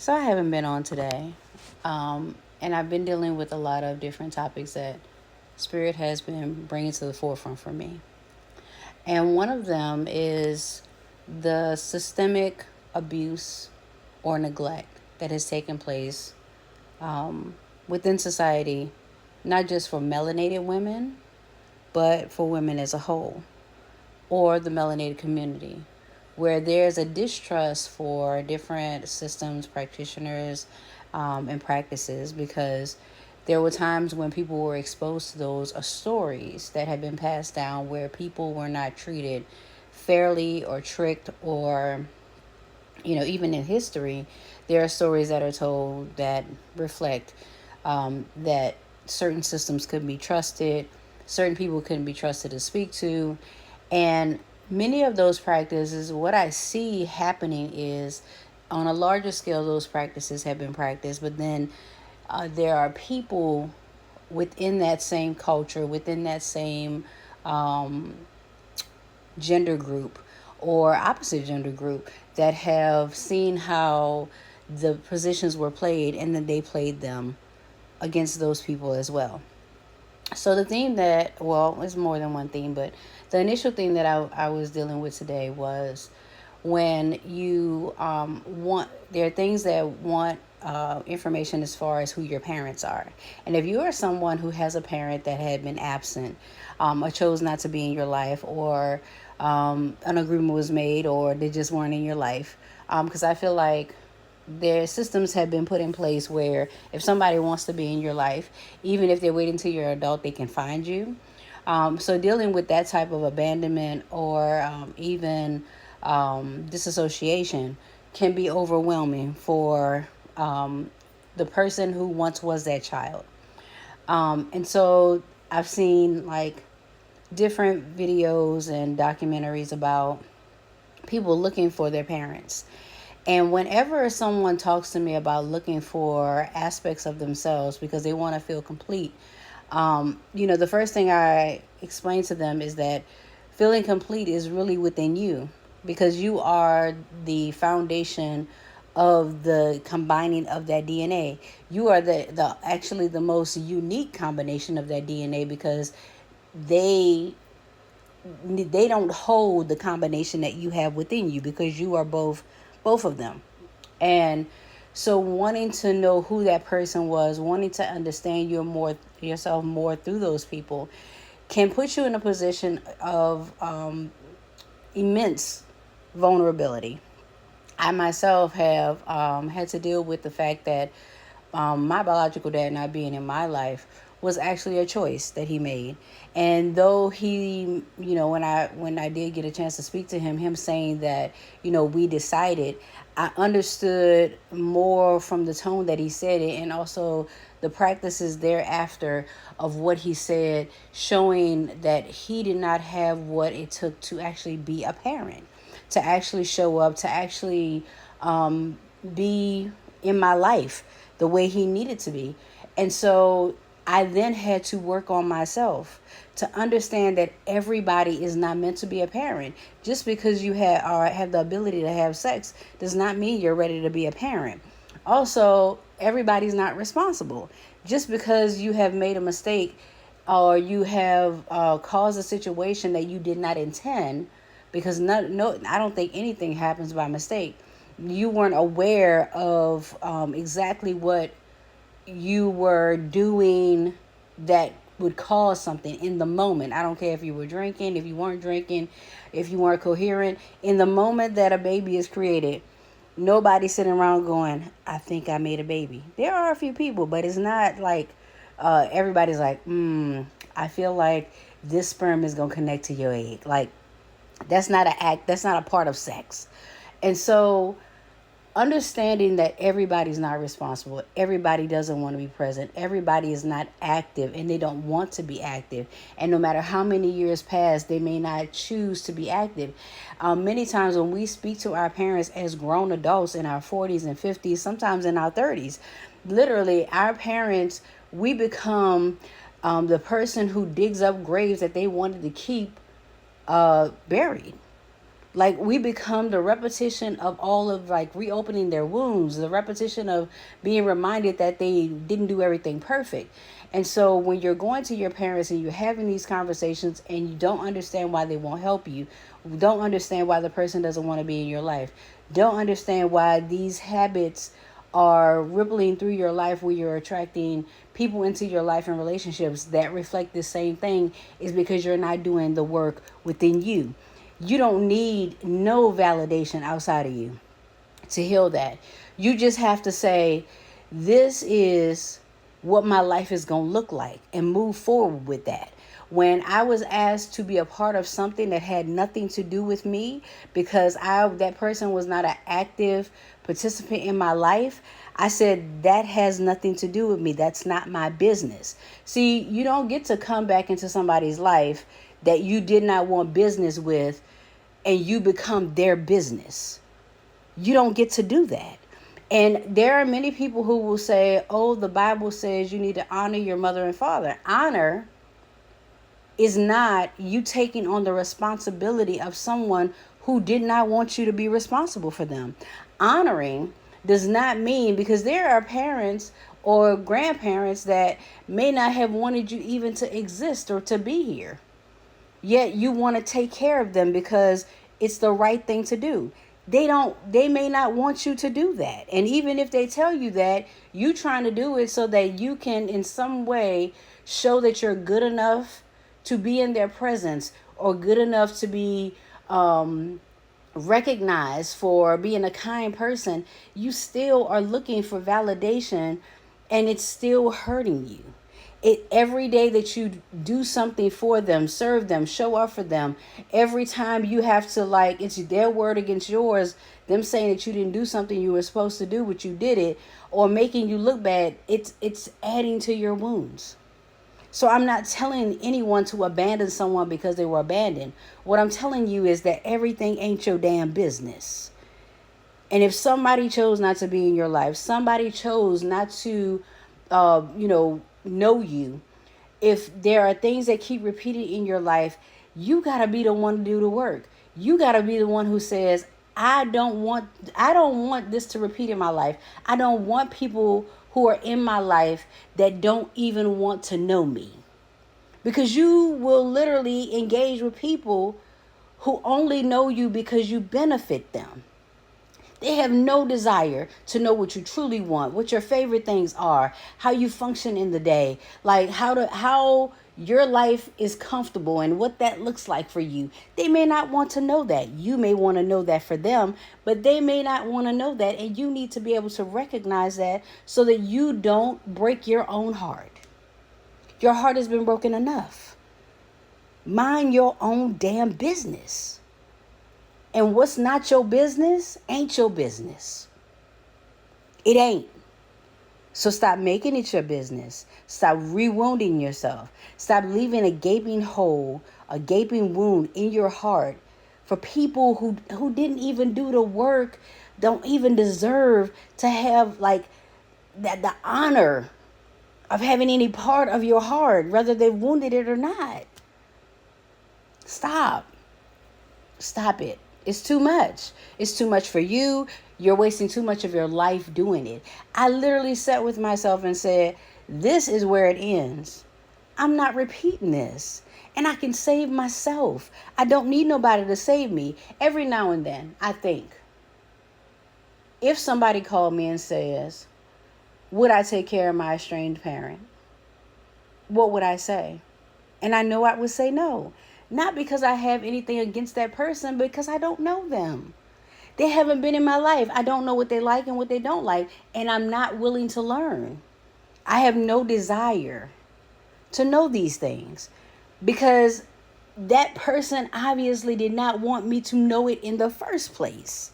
So I haven't been on today. And I've been dealing with a lot of different topics that Spirit has been bringing to the forefront for me. And one of them is the systemic abuse or neglect that has taken place within society, not just for melanated women, but for women as a whole, or the melanated community, where there's a distrust for different systems, practitioners, and practices because there were times when people were exposed to those stories that had been passed down where people were not treated fairly or tricked or, even in history, there are stories that are told that reflect that certain systems couldn't be trusted, certain people couldn't be trusted to speak to. And many of those practices, what I see happening is on a larger scale, those practices have been practiced, but then there are people within that same culture, within that same um, gender group or opposite gender group that have seen how the positions were played and then they played them against those people as well. So the theme that, well, it's more than one theme, but the initial thing that I was dealing with today was when you there are things that want information as far as who your parents are. And if you are someone who has a parent that had been absent or chose not to be in your life, or an agreement was made, or they just weren't in your life, because I feel like their systems have been put in place where if somebody wants to be in your life, even if they're waiting until you're an adult, they can find you. So dealing with that type of abandonment or even disassociation can be overwhelming for the person who once was that child. And so I've seen like different videos and documentaries about people looking for their parents. And whenever someone talks to me about looking for aspects of themselves because they want to feel complete, the first thing I explain to them is that feeling complete is really within you because you are the foundation of the combining of that DNA. You are the actually the most unique combination of that DNA because they they don't hold the combination that you have within you because you are both of them. And so wanting to know who that person was, wanting to understand yourself more through those people can put you in a position of immense vulnerability. I myself have had to deal with the fact that my biological dad not being in my life was actually a choice that he made. And though he, when I did get a chance to speak to him saying that, we decided, I understood more from the tone that he said it and also the practices thereafter of what he said, showing that he did not have what it took to actually be a parent, to actually show up, to actually be in my life the way he needed to be. And so I then had to work on myself to understand that everybody is not meant to be a parent. Just because you have the ability to have sex does not mean you're ready to be a parent. Also, everybody's not responsible. Just because you have made a mistake or you have caused a situation that you did not intend, because no, I don't think anything happens by mistake. You weren't aware of exactly what you were doing that would cause something in the moment. I don't care if you were drinking, if you weren't drinking, if you weren't coherent. In the moment that a baby is created, nobody's sitting around going, I think I made a baby. There are a few people, but it's not like everybody's like, I feel like this sperm is going to connect to your egg. Like, that's not an act. That's not a part of sex. And so understanding that everybody's not responsible, everybody doesn't want to be present, everybody is not active and they don't want to be active, and no matter how many years pass they may not choose to be active. Many times when we speak to our parents as grown adults in our 40s and 50s, sometimes in our 30s, literally our parents, we become the person who digs up graves that they wanted to keep buried. Like, we become the repetition of all of, like, reopening their wounds, the repetition of being reminded that they didn't do everything perfect. And so when you're going to your parents and you're having these conversations and you don't understand why they won't help you, don't understand why the person doesn't want to be in your life, don't understand why these habits are rippling through your life, where you're attracting people into your life and relationships that reflect the same thing, is because you're not doing the work within you. You don't need no validation outside of you to heal that. You just have to say, this is what my life is going to look like, and move forward with that. When I was asked to be a part of something that had nothing to do with me, because that person was not an active participant in my life, I said, that has nothing to do with me. That's not my business. See, you don't get to come back into somebody's life that you did not want business with and you become their business. You don't get to do that. And there are many people who will say, oh, the Bible says you need to honor your mother and father. Honor is not you taking on the responsibility of someone who did not want you to be responsible for them. Honoring does not mean, because there are parents or grandparents that may not have wanted you even to exist or to be here, yet you want to take care of them because it's the right thing to do. They may not want you to do that. And even if they tell you that, you trying to do it so that you can in some way show that you're good enough to be in their presence, or good enough to be recognized for being a kind person, you still are looking for validation, and it's still hurting you. Every day that you do something for them, serve them, show up for them, every time you have to, like, it's their word against yours, them saying that you didn't do something you were supposed to do but you did it, or making you look bad, it's adding to your wounds. So I'm not telling anyone to abandon someone because they were abandoned. What I'm telling you is that everything ain't your damn business. And if somebody chose not to be in your life, somebody chose not to know you, if there are things that keep repeating in your life, you got to be the one to do the work. You got to be the one who says, I don't want this to repeat in my life. I don't want people who are in my life that don't even want to know me. Because you will literally engage with people who only know you because you benefit them. They have no desire to know what you truly want, what your favorite things are, how you function in the day, like how your life is comfortable and what that looks like for you. They may not want to know that. You may want to know that for them, but they may not want to know that. And you need to be able to recognize that so that you don't break your own heart. Your heart has been broken enough. Mind your own damn business. And what's not your business ain't your business. It ain't. So stop making it your business. Stop rewounding yourself. Stop leaving a gaping hole, a gaping wound in your heart for people who didn't even do the work, don't even deserve to have like that the honor of having any part of your heart, whether they've wounded it or not. Stop it. It's too much. It's too much for you. You're wasting too much of your life doing it. I literally sat with myself and said, this is where it ends. I'm not repeating this. And I can save myself. I don't need nobody to save me. Every now and then, I think, if somebody called me and says, would I take care of my estranged parent? What would I say? And I know I would say no. Not because I have anything against that person, because I don't know them. They haven't been in my life. I don't know what they like and what they don't like. And I'm not willing to learn. I have no desire to know these things because that person obviously did not want me to know it in the first place.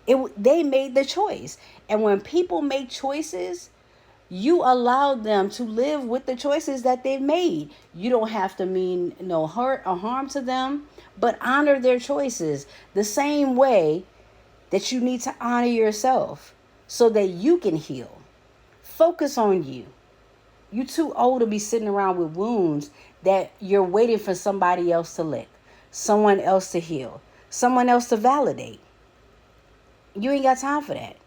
They made the choice. And when people make choices, you allow them to live with the choices that they've made. You don't have to mean no hurt or harm to them, but honor their choices the same way that you need to honor yourself so that you can heal. Focus on you. You're too old to be sitting around with wounds that you're waiting for somebody else to lick, someone else to heal, someone else to validate. You ain't got time for that.